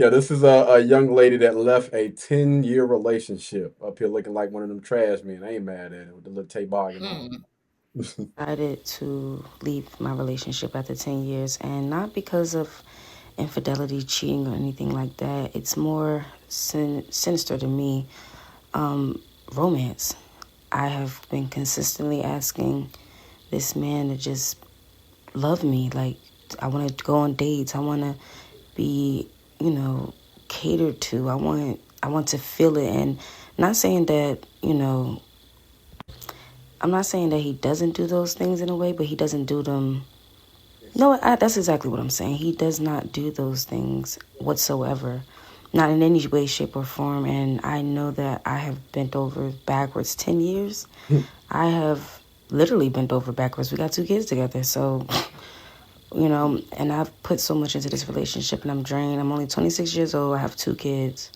Yeah, this is a young lady that left a 10-year relationship up here looking like one of them trash men. I ain't mad at it with the little toboggan on. Hmm. Decided to leave my relationship after 10 years, and not because of infidelity, cheating, or anything like that. It's more sinister to me. Romance. I have been consistently asking this man to just love me. Like, I want to go on dates. I want to be, you know, catered to. I want to feel it. And not saying that, I'm not saying that he doesn't do those things in a way, but he doesn't do them. No, that's exactly what I'm saying. He does not do those things whatsoever, not in any way, shape, or form. And I know that I have bent over backwards 10 years. I have literally bent over backwards. We got two kids together. So, and I've put so much into this relationship and I'm drained. I'm only 26 years old. I have two kids,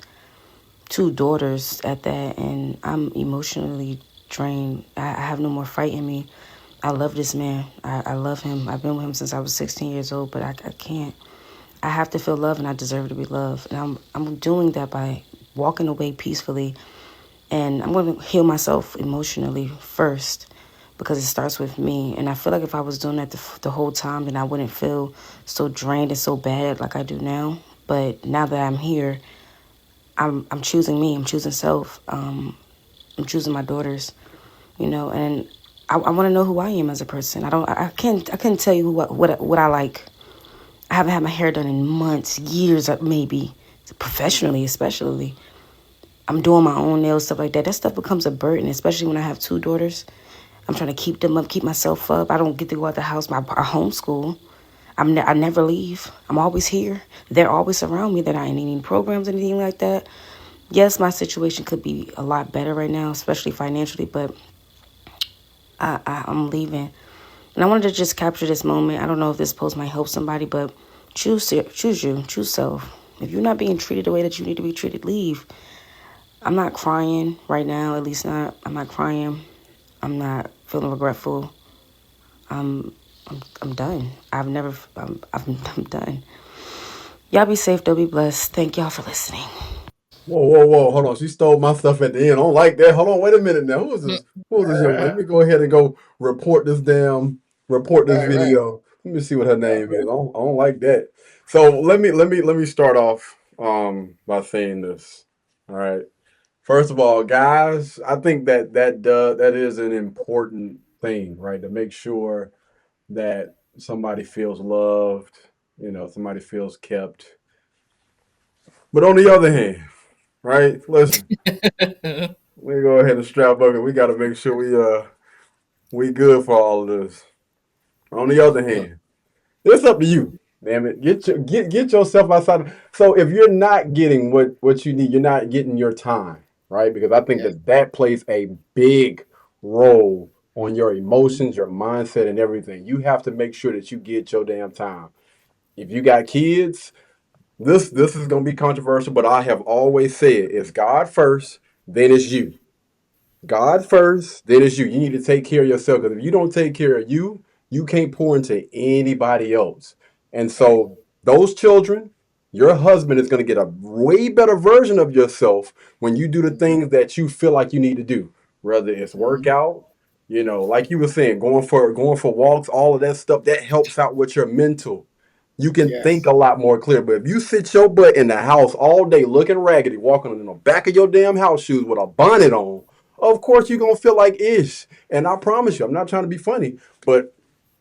two daughters at that. And I'm emotionally drained. I have no more fight in me. I love this man. I love him. I've been with him since I was 16 years old, but I can't. I have to feel love and I deserve to be loved. And I'm doing that by walking away peacefully. And I'm going to heal myself emotionally first because it starts with me. And I feel like if I was doing that the whole time, then I wouldn't feel so drained and so bad like I do now. But now that I'm here, I'm choosing me. I'm choosing self. I'm choosing my daughters, and I want to know who I am as a person. I can't tell you what I like. I haven't had my hair done in months, years, maybe, professionally, especially. I'm doing my own nails, stuff like that. That stuff becomes a burden, especially when I have two daughters. I'm trying to keep them up, keep myself up. I don't get to go out the house. I homeschool. I never leave. I'm always here. They're always around me. They're not in any programs, anything like that. Yes, my situation could be a lot better right now, especially financially, but I'm leaving. And I wanted to just capture this moment. I don't know if this post might help somebody, but choose self. If you're not being treated the way that you need to be treated, leave. I'm not crying right now, at least not. I'm not crying. I'm not feeling regretful. I'm done. I'm done. Y'all be safe. Don't be blessed. Thank y'all for listening. Whoa, whoa, whoa! Hold on, she stole my stuff at the end. I don't like that. Hold on, wait a minute now. Who is this? Who is this young lady? Let me go ahead and go report this Right, right. video. Let me see what her name is. I don't like that. So let me start off by saying this. All right. First of all, guys, I think that is an important thing, right? To make sure that somebody feels loved, somebody feels kept. But on the other hand, right? Listen, we go ahead and strap up, and we got to make sure we good for all of this. On the other hand, it's up to you. Damn it, get yourself outside. So if you're not getting what you need, you're not getting your time, right? Because I think Yes. that plays a big role on your emotions, your mindset, and everything. You have to make sure that you get your damn time. If you got kids, this is gonna be controversial, but I have always said it's God first, then it's you. God first, then it's you. You need to take care of yourself because if you don't take care of you, you can't pour into anybody else. And Right. so, those children, your husband is going to get a way better version of yourself when you do the things that you feel like you need to do, whether it's Mhm. workout, like you were saying, going for walks, all of that stuff that helps out with your mental. You can think Yes. a lot more clear. But if you sit your butt in the house all day looking raggedy, walking in the back of your damn house shoes with a bonnet on, of course you're gonna feel like ish. And I promise you, I'm not trying to be funny, but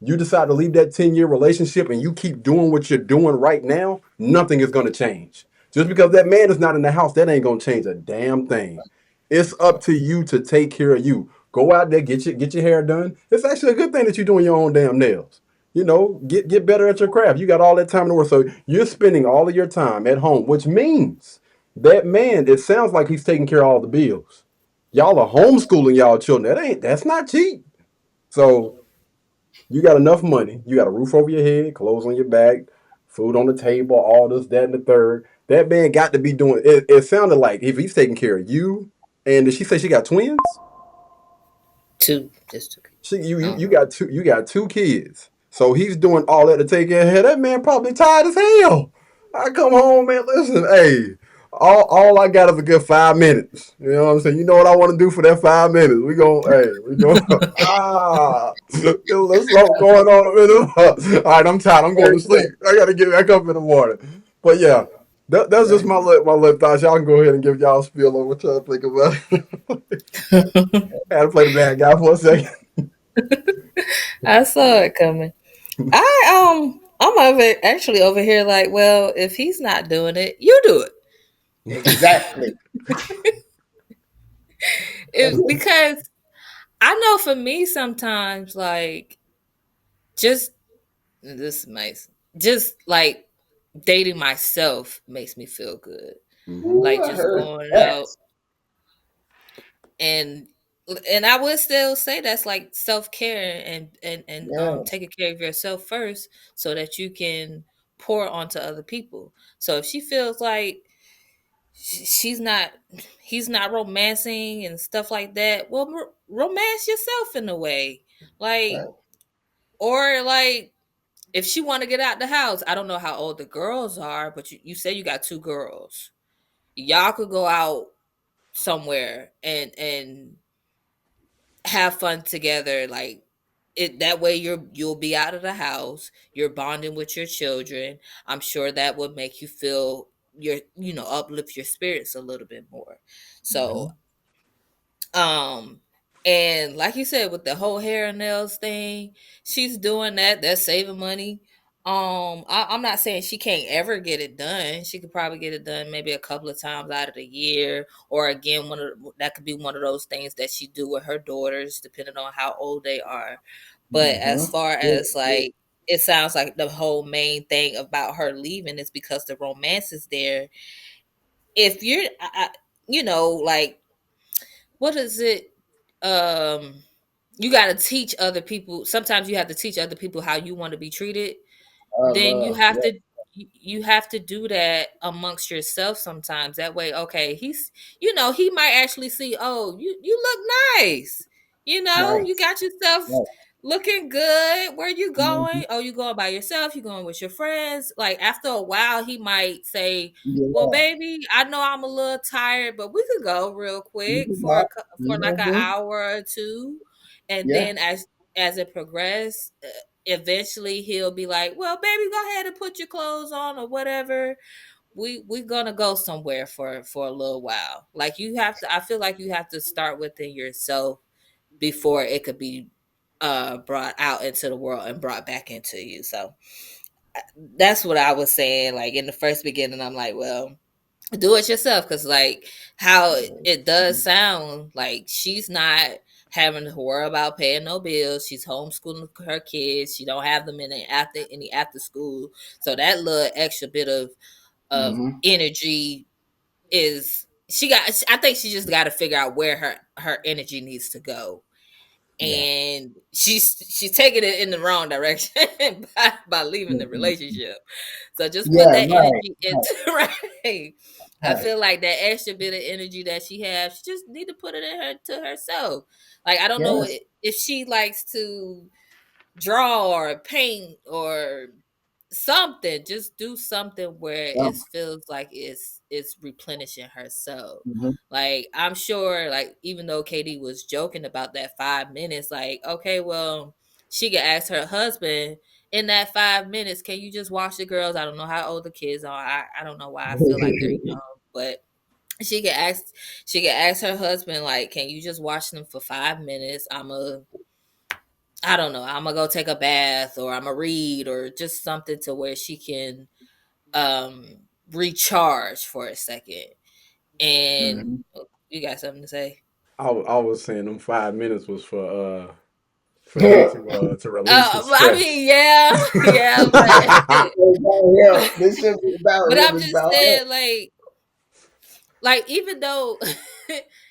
you decide to leave that 10-year relationship and you keep doing what you're doing right now, nothing is gonna change. Just because that man is not in the house, that ain't gonna change a damn thing. It's up to you to take care of you. Go out there, get your hair done. It's actually a good thing that you're doing your own damn nails. Get better at your craft. You got all that time in the world. So you're spending all of your time at home, which means that man, it sounds like he's taking care of all the bills. Y'all are homeschooling y'all children. That's not cheap. So you got enough money. You got a roof over your head, clothes on your back, food on the table, all this, that, and the third. That man got to be doing it. It sounded like if he's taking care of you, and did she say she got twins? Two. Just two. She you Uh-huh. got two kids. So he's doing all that to take care of her. That man probably tired as hell. I come home, man. Listen, hey, all I got is a good 5 minutes. You know what I'm saying? You know what I want to do for that 5 minutes? We go. There's something going on. All right, I'm tired. I'm going to sleep. I got to get back up in the morning. But yeah, that's just my little thoughts. Y'all can go ahead and give y'all a spiel on what y'all think about it. I had to play the bad guy for a second. I saw it coming. I'm actually over here like, well, if he's not doing it, you do it. Exactly. That's Because I know for me sometimes like just this makes just like dating myself makes me feel good. Mm-hmm. Ooh, Like I just heard going that. out and I would still say that's like self-care and Yeah, taking care of yourself first so that you can pour onto other people. So if she feels like she's not he's not romancing and stuff like that, well romance yourself in a way. Like right. or like if she want to get out the house, I don't know how old the girls are, but you say you got two girls. Y'all could go out somewhere and have fun together. Like it that way you'll be out of the house. You're bonding with your children. I'm sure that would make you feel your uplift your spirits a little bit more. So Mhm. um, and like you said, with the whole hair and nails thing, she's doing that. That's saving money. I'm not saying she can't ever get it done. She could probably get it done maybe a couple of times out of the year, or again, that could be one of those things that she do with her daughters, depending on how old they are. But as Mhm. far Yeah, as yeah. like, it sounds like the whole main thing about her leaving is because the romance is there. If you're, like what is it? Um, you got to teach other people. Sometimes you have to teach other people how you want to be treated. Then you have Yeah, to you have to do that amongst yourself sometimes. That way, okay, he might actually see, oh, you look nice. You nice. got yourself Right. looking good. Where you Mhm. going? Oh, you going by yourself? You going with your friends? Like after a while, he might say, "Well, Yeah, baby, I know I'm a little tired, but we could go real you quick can for buy. for like an Mhm. hour or two." And Yeah. then as it progresses, eventually he'll be like, "Well, baby, go ahead and put your clothes on or whatever. We're gonna go somewhere for a little while." Like you have to. I feel like you have to start within yourself before it could be brought out into the world and brought back into you. So that's what I was saying. Like in the first beginning, I'm like, well, do it yourself, because like how it does sound like she's not having to worry about paying no bills. She's homeschooling her kids. She don't have them in any after school. So that little extra bit of Mhm. energy is she got. I think she just got to figure out where her energy needs to go, Yeah. and she's taking it in the wrong direction by leaving the Mhm. relationship. So just put Yeah. that Right. energy Right. into right. I Right. feel like that extra bit of energy that she has, she just need to put it in her to herself. Like I don't know Yes. if she likes to draw or paint or something. Just do something where Yeah. it feels like it's replenishing herself. Mhm. Like I'm sure, like even though Katie was joking about that 5 minutes, like okay, well she could ask her husband in that 5 minutes, can you just watch the girls? I don't know how old the kids are. I don't know why I feel like they're young, but she could ask she could ask her husband like, can you just watch them for 5 minutes? I don't know. I'm gonna go take a bath or I'm gonna read or just something to where she can recharge for a second. And Mhm. oh, you got something to say? I was saying them 5 minutes was for him to release his I stress. mean, yeah, yeah, but It's about him. This should be about but him. I'm It's just about him. saying, like even though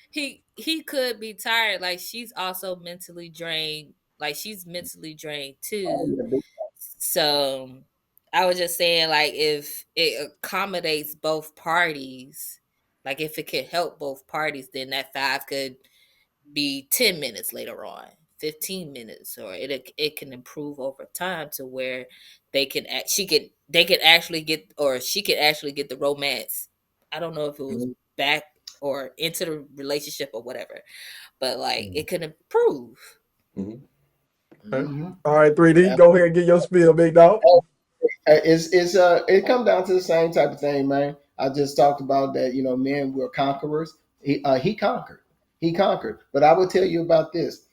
he could be tired, like she's also mentally drained. Like she's mentally drained Oh, too. yeah, big So I was just saying, like, if it accommodates both parties, like if it could help both parties, then that 5 could be 10 minutes later on, 15 minutes, or it can improve over time to where they can actually get, or she could actually get the romance. I don't know if it was back or into the relationship or whatever, but like it could improve. All right, 3D, go ahead and get your spiel, big dog. It comes down to the same type of thing, man. I just talked about that. Men were conquerors. He conquered. He conquered. But I will tell you about this.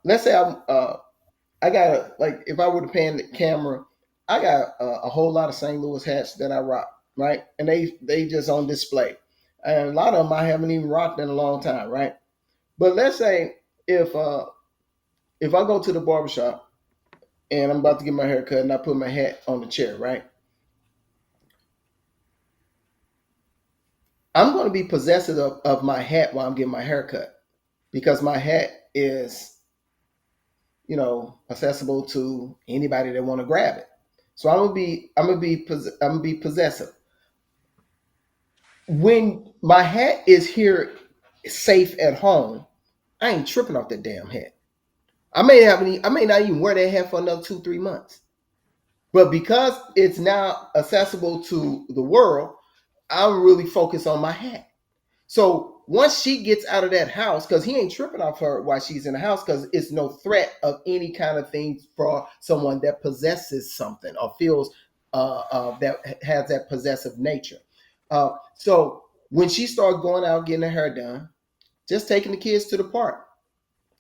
Let's say I got like, if I were to pan the camera, I got a whole lot of St. Louis hats that I rock, right? And they just on display, and a lot of them I haven't even rocked in a long time, right? But let's say if I go to the barbershop and I'm about to get my hair cut and I put my hat on the chair, right? I'm going to be possessive of my hat while I'm getting my hair cut, because my hat is, accessible to anybody that want to grab it. So I'm gonna be possessive. When my hat is here safe at home, I ain't tripping off that damn hat. I may not even wear that hat for another 2, 3 months. But because it's now accessible to the world, I'm really focused on my hat. So once she gets out of that house, because he ain't tripping off her while she's in the house, because it's no threat of any kind of thing for someone that possesses something or feels that has that possessive nature. So when she started going out getting her hair done, just taking the kids to the park.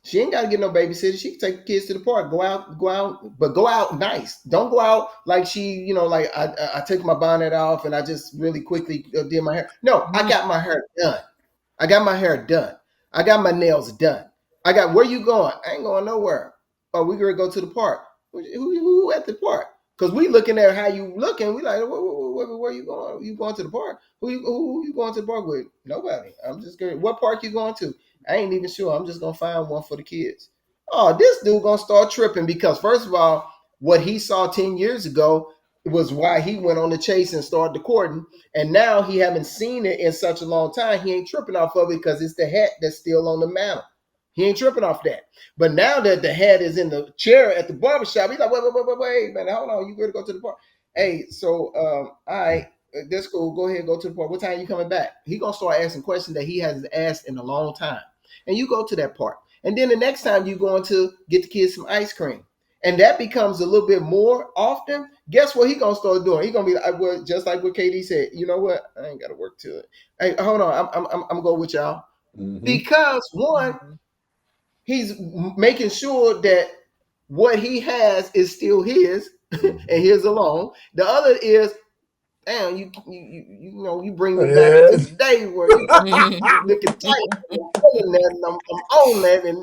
She ain't got to get no babysitter. She can take the kids to the park. Go out, but go out nice. Don't go out like like I took my bonnet off and I just really quickly did my hair. No, I got my hair done. I got my hair done. I got my nails done. Where you going? I ain't going nowhere. Oh, we gonna go to the park. Who at the park? Because we looking at how you looking. We like, where you going? You going to the park? Who you going to the park with? Nobody. I'm just going. What park you going to? I ain't even sure. I'm just gonna find one for the kids. Oh, this dude gonna start tripping because first of all, what he saw 10 years ago was why he went on the chase and started the courting. And now he haven't seen it in such a long time. He ain't tripping off of it because it's the hat that's still on the mantle. He ain't tripping off that. But now that the hat is in the chair at the barbershop, he's like, wait, man, hold on. You got to go to the park. Hey, so, all right, that's cool. Go ahead, go to the park. What time are you coming back? He going to start asking questions that he hasn't asked in a long time. And you go to that park. And then the next time you're going to get the kids some ice cream. And that becomes a little bit more often. Guess what he gonna start doing? He gonna be like, just like what KD said. You know what? I ain't gotta work to it. Hey, hold on. I'm going with y'all because one, he's making sure that what he has is still his and his alone. The other is, damn, you bring me back to the day where you looking tight, and I'm feeling that, and I'm on that, and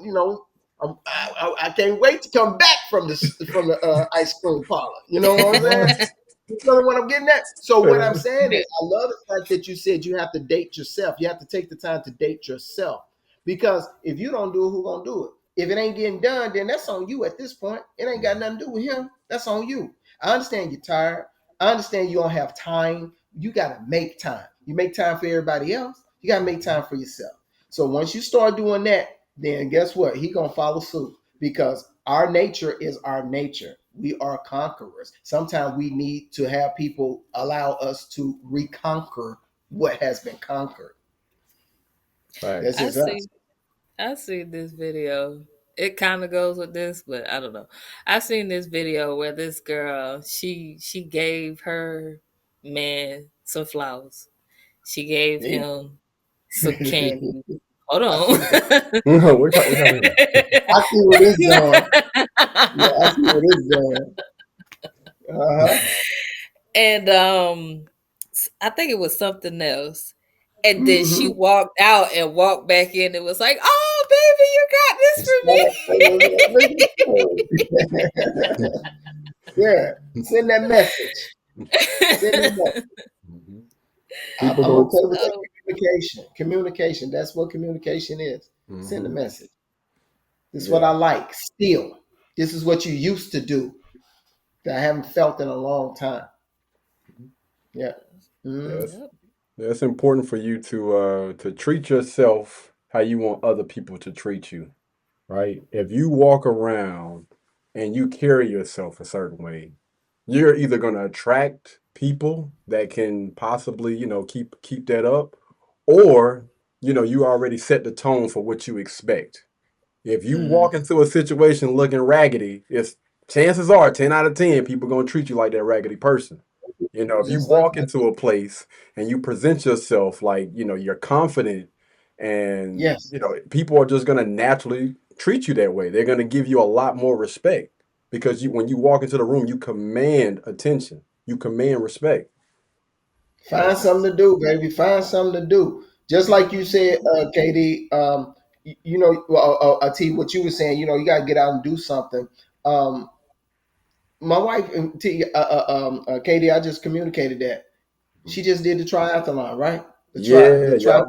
I can't wait to come back from the ice cream parlor. You know what I'm saying? You know what I'm getting at? So what I'm saying is, I love the fact that you said you have to date yourself. You have to take the time to date yourself, because if you don't do it, who gonna do it? If it ain't getting done, then that's on you at this point. It ain't got nothing to do with him. That's on you. I understand you're tired. I understand you don't have time. You got to make time. You make time for everybody else. You got to make time for yourself. So once you start doing that, then guess what? He going to follow suit, because our nature is our nature. We are conquerors. Sometimes we need to have people allow us to reconquer what has been conquered. Right. That's just us. I see this video. It kind of goes with this, but I don't know. I seen this video where this girl, she gave her man some flowers. She gave Hey. him some candy. Hold I on. see that. What kind of I see where this going. Yeah, I see where this going. Uh-huh. And I think it was something else. And then she Mm-hmm. walked out and walked back in and was like, "Oh, baby, you got Yeah, send that message. Send that message. I'm People go. okay with that. So, Communication. That's what communication is. Send a Mm-hmm. message. This is what I Yeah. like. Still, this is what you used to do that I haven't felt in a long time. Yeah. Mm-hmm. Yes. yep. Yeah, it's important for you to treat yourself how you want other people to treat you, right? If you walk around and you carry yourself a certain way, you're either going to attract people that can possibly, keep that up, or, you already set the tone for what you expect. If you Mm-hmm. walk into a situation looking raggedy, it's chances are 10 out of 10 people going to treat you like that raggedy person. If you Just like walk that. into a place and you present yourself like, you're confident, and, Yes. people are just going to naturally treat you that way. They're going to give you a lot more respect because when you walk into the room, you command attention, you command respect. Find something to do, baby. Find something to do. Just like you said, Katie. T, what you were saying. You got to get out and do something. Um, my wife, Katie, I just communicated that she just did the triathlon, right? The Yeah, tri yeah.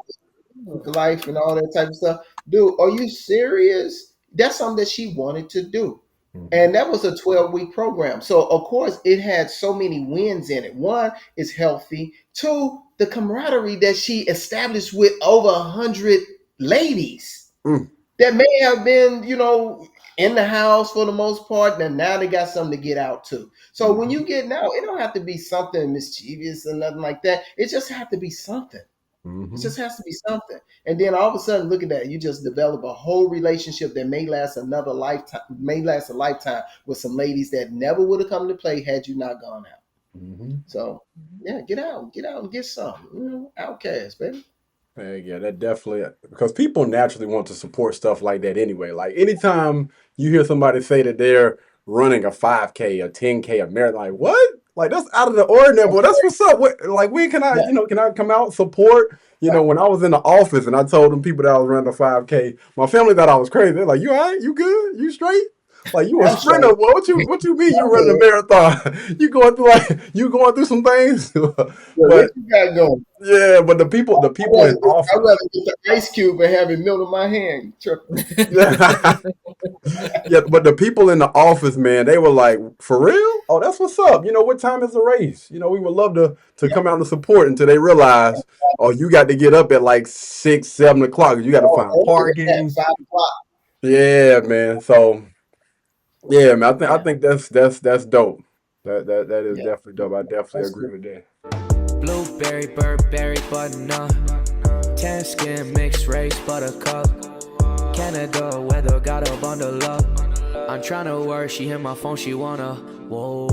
life and all that type of stuff. Dude, are you serious? That's something that she wanted to do. Mhm. And that was a 12-week program. So, of course, it had so many wins in it. One, is healthy. Two, the camaraderie that she established with over 100 ladies Mm, that may have been, in the house for the most part. And now they got something to get out to. So when mhm, you get out, it don't have to be something mischievous or nothing like that. It just have to be something. It mhm, just has to be something. And then all of a sudden, look at that. You just develop a whole relationship that may last another lifetime, may last a lifetime with some ladies that never would have come to play had you not gone out. mhm. So yeah, get out and get some. Outcast, baby. Yeah, that definitely, because people naturally want to support stuff like that anyway. Like anytime you hear somebody say that they're running a 5K, a 10K, a marathon, like what? Like that's out of the ordinary, but that's what's up. Like when can I, Yeah, can I come out support? right. When I was in the office and I told them people that I was running a 5K, my family thought I was crazy. They're like, "You all right? You good? You straight? Like you a I'm sprinter? straight. Boy, what you mean you I'm running a good. marathon? You going through some things?" Well, what But you got going? yeah, but the people in I'd office. rather get the ice cube and have it melt in my hand. You tripping. Yeah, but the people in the office, man, they were like, "For real? Oh, that's what's up. What time is the race? We would love to Yeah. come out and support." Until they realize, oh, you got to get up at like 6, 7 o'clock. You got to find At parking. 5 o'clock. Yeah, man. So yeah, man. I Yeah. think that's dope. That is Yeah. definitely dope. I definitely That's agree cool. with that. Blueberry, Burberry, button-up. Tan skin, mixed race, buttercup. Canada weather, got a bundle up. I'm tryna work, she hit my phone, she wanna. Whoa.